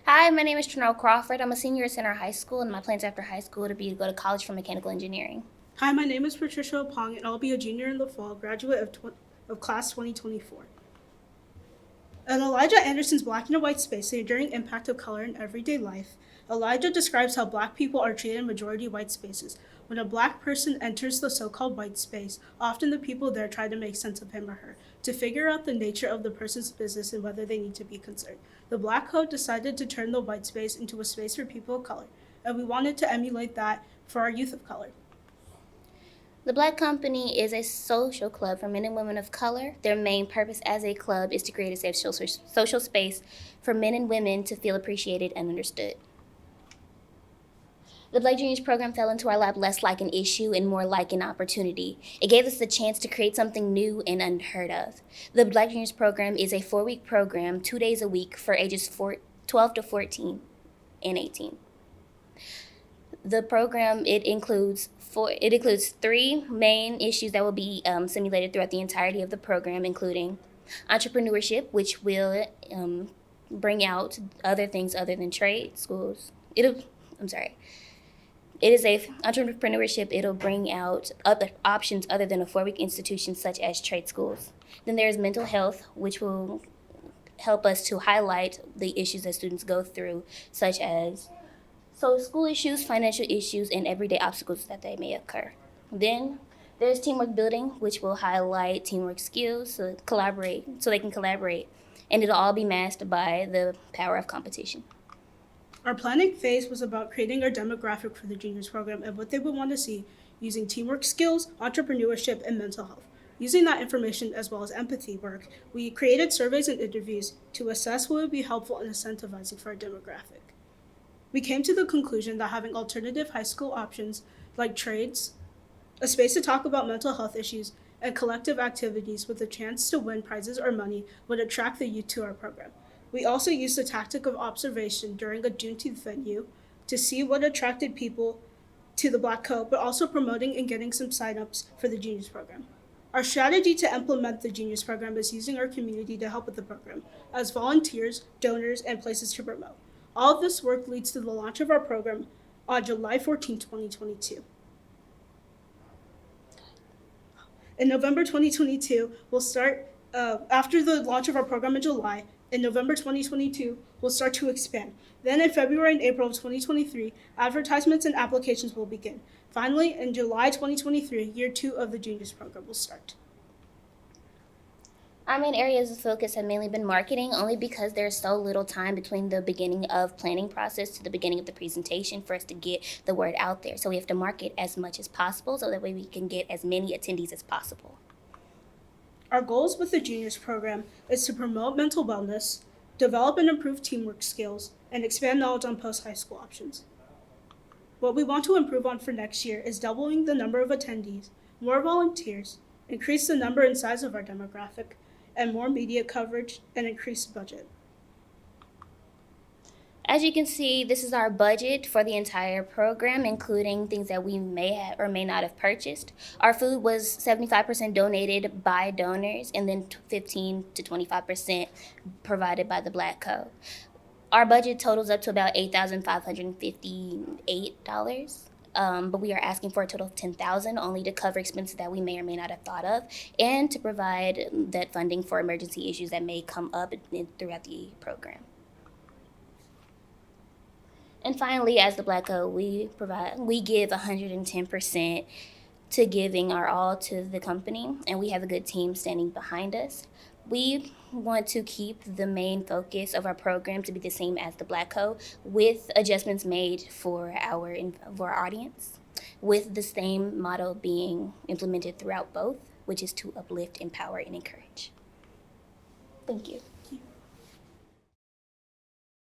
Hi, my name is Trinell Crawford. I'm a senior at Center High School, and my plans after high school to be to go to college for mechanical engineering. Hi, my name is Patricia Pong, and I'll be a junior in the fall, graduate of class 2024. In Elijah Anderson's Black and White Space, the enduring impact of color in everyday life, Elijah describes how Black people are treated in majority white spaces. When a Black person enters the so-called white space, often the people there try to make sense of him or her, to figure out the nature of the person's business and whether they need to be concerned. The Blakk Co decided to turn the white space into a space for people of color, and we wanted to emulate that for our youth of color. The Blakk Company is a social club for men and women of color. Their main purpose as a club is to create a safe social space for men and women to feel appreciated and understood. The Blakk Juniors program fell into our lap less like an issue and more like an opportunity. It gave us the chance to create something new and unheard of. The Blakk Juniors program is a 4-week program, 2 days a week for ages 12 to 14 and 18. The program includes 3 main issues that will be simulated throughout the entirety of the program, including entrepreneurship, which will bring out other things other than trade schools. It is a entrepreneurship. It'll bring out other options other than a 4-week institution such as trade schools. Then there's mental health, which will help us to highlight the issues that students go through, such as school issues, financial issues, and everyday obstacles that they may occur. Then there's teamwork building, which will highlight teamwork skills so they can collaborate, and it'll all be masked by the power of competition. Our planning phase was about creating our demographic for the juniors program and what they would want to see using teamwork skills, entrepreneurship, and mental health. Using that information as well as empathy work, we created surveys and interviews to assess what would be helpful and incentivizing for our demographic. We came to the conclusion that having alternative high school options like trades, a space to talk about mental health issues, and collective activities with a chance to win prizes or money would attract the youth to our program. We also used the tactic of observation during a Juneteenth venue to see what attracted people to the Blakk Co, but also promoting and getting some signups for the juniors program. Our strategy to implement the juniors program is using our community to help with the program as volunteers, donors, and places to promote. All of this work leads to the launch of our program on July 14, 2022. In November 2022, we'll start, after the launch of our program in July, in November 2022, we'll start to expand. Then in February and April of 2023, advertisements and applications will begin. Finally, in July 2023, year 2 of the juniors program will start. Our main areas of focus have mainly been marketing, only because there's so little time between the beginning of planning process to the beginning of the presentation for us to get the word out there. So we have to market as much as possible so that way we can get as many attendees as possible. Our goals with the juniors program is to promote mental wellness, develop and improve teamwork skills, and expand knowledge on post-high school options. What we want to improve on for next year is doubling the number of attendees, more volunteers, increase the number and size of our demographic, and more media coverage and increased budget. As you can see, this is our budget for the entire program, including things that we may have or may not have purchased. Our food was 75% donated by donors, and then 15 to 25% provided by the Blakk Co. Our budget totals up to about $8,558, but we are asking for a total of $10,000 only to cover expenses that we may or may not have thought of, and to provide that funding for emergency issues that may come up throughout the program. And finally, as the Blakk Co, we give 110% to giving our all to the company, and we have a good team standing behind us. We want to keep the main focus of our program to be the same as the Blakk Co, with adjustments made for our audience, with the same motto being implemented throughout both, which is to uplift, empower, and encourage. Thank you.